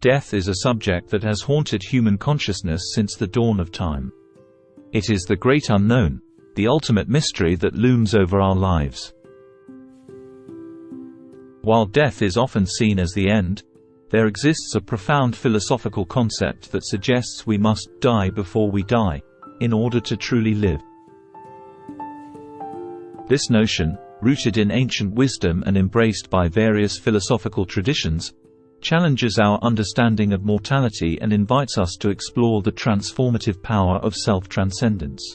Death is a subject that has haunted human consciousness since the dawn of time. It is the great unknown, the ultimate mystery that looms over our lives. While death is often seen as the end, there exists a profound philosophical concept that suggests we must die before we die, in order to truly live. This notion, rooted in ancient wisdom and embraced by various philosophical traditions, challenges our understanding of mortality and invites us to explore the transformative power of self-transcendence.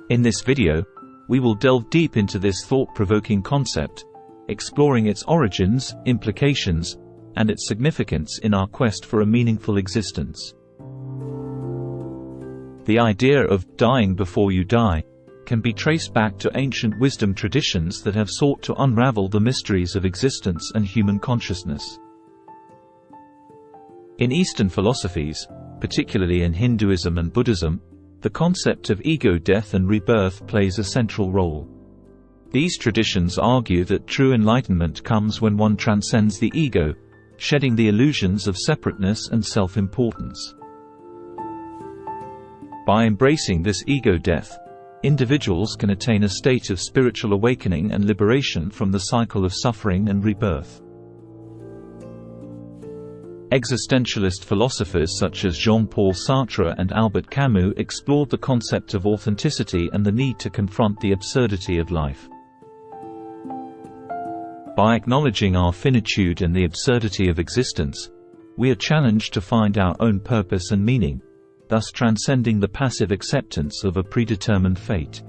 In this video, we will delve deep into this thought-provoking concept, exploring its origins, implications, and its significance in our quest for a meaningful existence. The idea of dying before you die can be traced back to ancient wisdom traditions that have sought to unravel the mysteries of existence and human consciousness. In Eastern philosophies, particularly in Hinduism and Buddhism, the concept of ego death and rebirth plays a central role. These traditions argue that true enlightenment comes when one transcends the ego, shedding the illusions of separateness and self-importance. By embracing this ego death, individuals can attain a state of spiritual awakening and liberation from the cycle of suffering and rebirth. Existentialist philosophers such as Jean-Paul Sartre and Albert Camus explored the concept of authenticity and the need to confront the absurdity of life. By acknowledging our finitude and the absurdity of existence, we are challenged to find our own purpose and meaning, thus transcending the passive acceptance of a predetermined fate.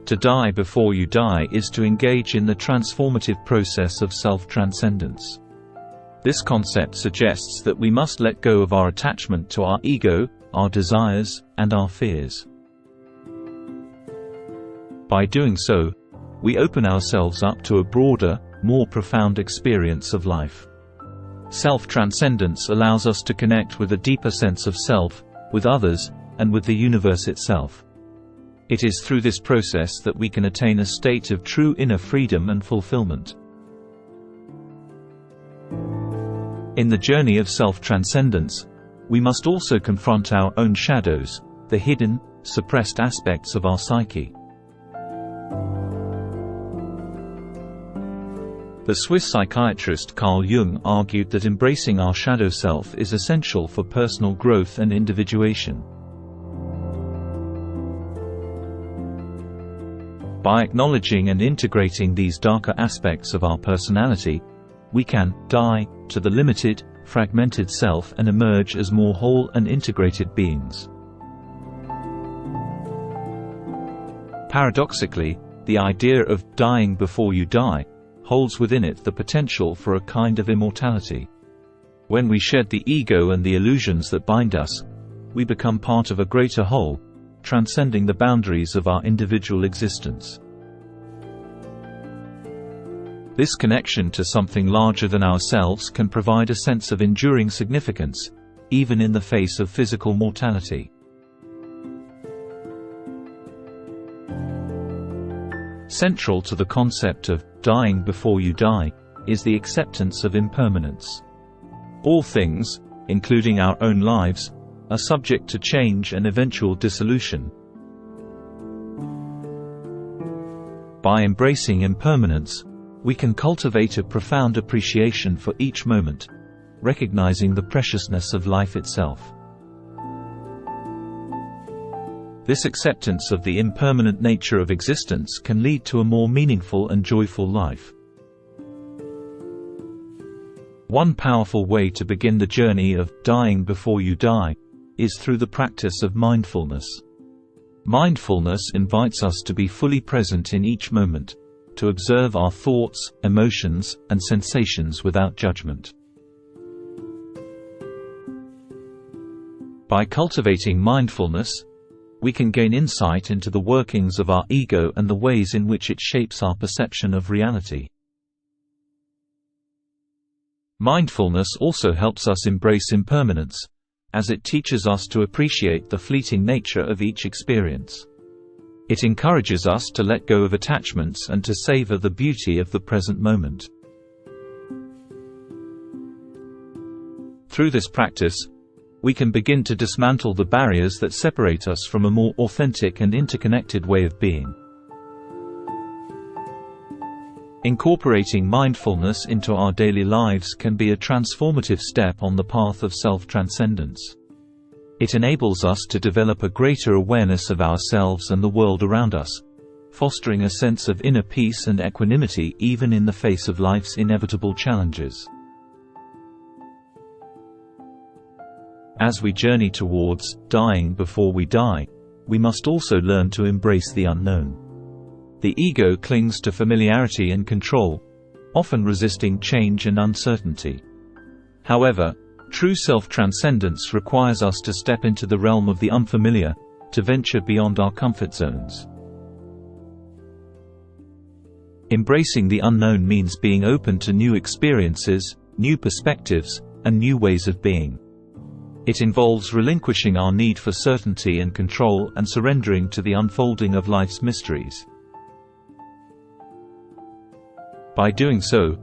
To die before you die is to engage in the transformative process of self-transcendence. This concept suggests that we must let go of our attachment to our ego, our desires, and our fears. By doing so, we open ourselves up to a broader, more profound experience of life. Self-transcendence allows us to connect with a deeper sense of self, with others, and with the universe itself. It is through this process that we can attain a state of true inner freedom and fulfillment. In the journey of self-transcendence, we must also confront our own shadows, the hidden, suppressed aspects of our psyche. The Swiss psychiatrist Carl Jung argued that embracing our shadow self is essential for personal growth and individuation. By acknowledging and integrating these darker aspects of our personality, we can die to the limited, fragmented self and emerge as more whole and integrated beings. Paradoxically, the idea of dying before you die holds within it the potential for a kind of immortality. When we shed the ego and the illusions that bind us, we become part of a greater whole, transcending the boundaries of our individual existence. This connection to something larger than ourselves can provide a sense of enduring significance, even in the face of physical mortality. Central to the concept of dying before you die is the acceptance of impermanence. All things, including our own lives, are subject to change and eventual dissolution. By embracing impermanence, we can cultivate a profound appreciation for each moment, recognizing the preciousness of life itself. This acceptance of the impermanent nature of existence can lead to a more meaningful and joyful life. One powerful way to begin the journey of dying before you die is through the practice of mindfulness. Mindfulness invites us to be fully present in each moment, to observe our thoughts, emotions, and sensations without judgment. By cultivating mindfulness, we can gain insight into the workings of our ego and the ways in which it shapes our perception of reality. Mindfulness also helps us embrace impermanence, as it teaches us to appreciate the fleeting nature of each experience. It encourages us to let go of attachments and to savor the beauty of the present moment. Through this practice, we can begin to dismantle the barriers that separate us from a more authentic and interconnected way of being. Incorporating mindfulness into our daily lives can be a transformative step on the path of self-transcendence. It enables us to develop a greater awareness of ourselves and the world around us, fostering a sense of inner peace and equanimity even in the face of life's inevitable challenges. As we journey towards dying before we die, we must also learn to embrace the unknown. The ego clings to familiarity and control, often resisting change and uncertainty. However, true self-transcendence requires us to step into the realm of the unfamiliar, to venture beyond our comfort zones. Embracing the unknown means being open to new experiences, new perspectives, and new ways of being. It involves relinquishing our need for certainty and control and surrendering to the unfolding of life's mysteries. By doing so,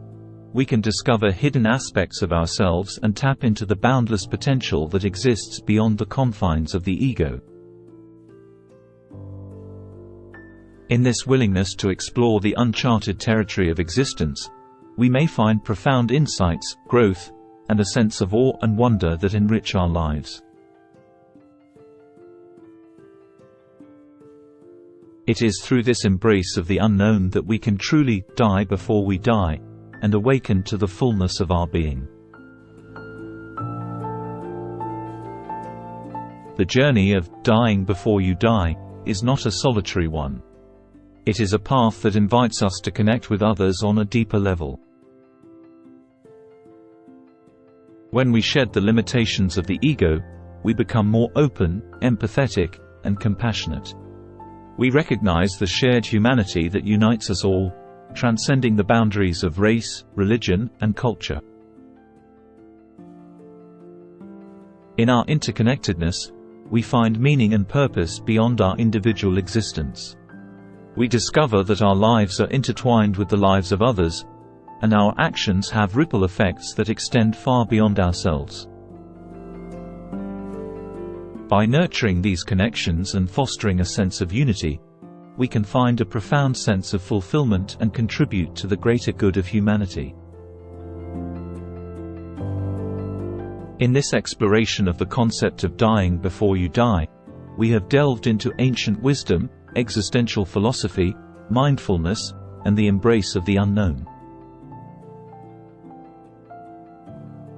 we can discover hidden aspects of ourselves and tap into the boundless potential that exists beyond the confines of the ego. In this willingness to explore the uncharted territory of existence, we may find profound insights, growth, and a sense of awe and wonder that enrich our lives. It is through this embrace of the unknown that we can truly die before we die, and awaken to the fullness of our being. The journey of dying before you die is not a solitary one. It is a path that invites us to connect with others on a deeper level. When we shed the limitations of the ego, we become more open, empathetic, and compassionate. We recognize the shared humanity that unites us all, transcending the boundaries of race, religion, and culture. In our interconnectedness, we find meaning and purpose beyond our individual existence. We discover that our lives are intertwined with the lives of others, and our actions have ripple effects that extend far beyond ourselves. By nurturing these connections and fostering a sense of unity, we can find a profound sense of fulfillment and contribute to the greater good of humanity. In this exploration of the concept of dying before you die, we have delved into ancient wisdom, existential philosophy, mindfulness, and the embrace of the unknown.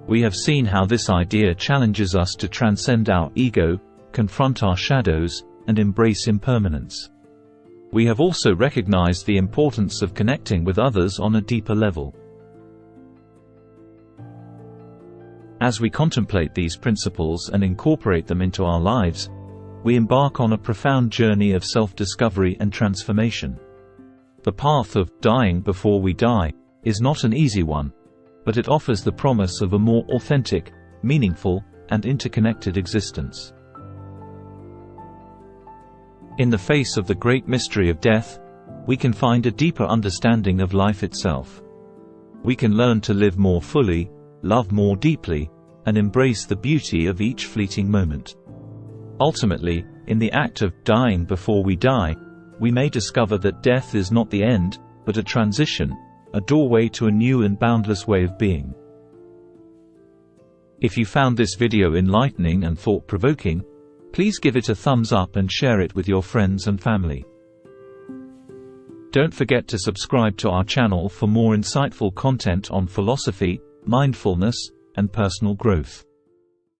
We have seen how this idea challenges us to transcend our ego, confront our shadows, and embrace impermanence. We have also recognized the importance of connecting with others on a deeper level. As we contemplate these principles and incorporate them into our lives, we embark on a profound journey of self-discovery and transformation. The path of dying before we die is not an easy one, but it offers the promise of a more authentic, meaningful, and interconnected existence. In the face of the great mystery of death, we can find a deeper understanding of life itself. We can learn to live more fully, love more deeply, and embrace the beauty of each fleeting moment. Ultimately, in the act of dying before we die, we may discover that death is not the end, but a transition, a doorway to a new and boundless way of being. If you found this video enlightening and thought-provoking, please give it a thumbs up and share it with your friends and family. Don't forget to subscribe to our channel for more insightful content on philosophy, mindfulness, and personal growth.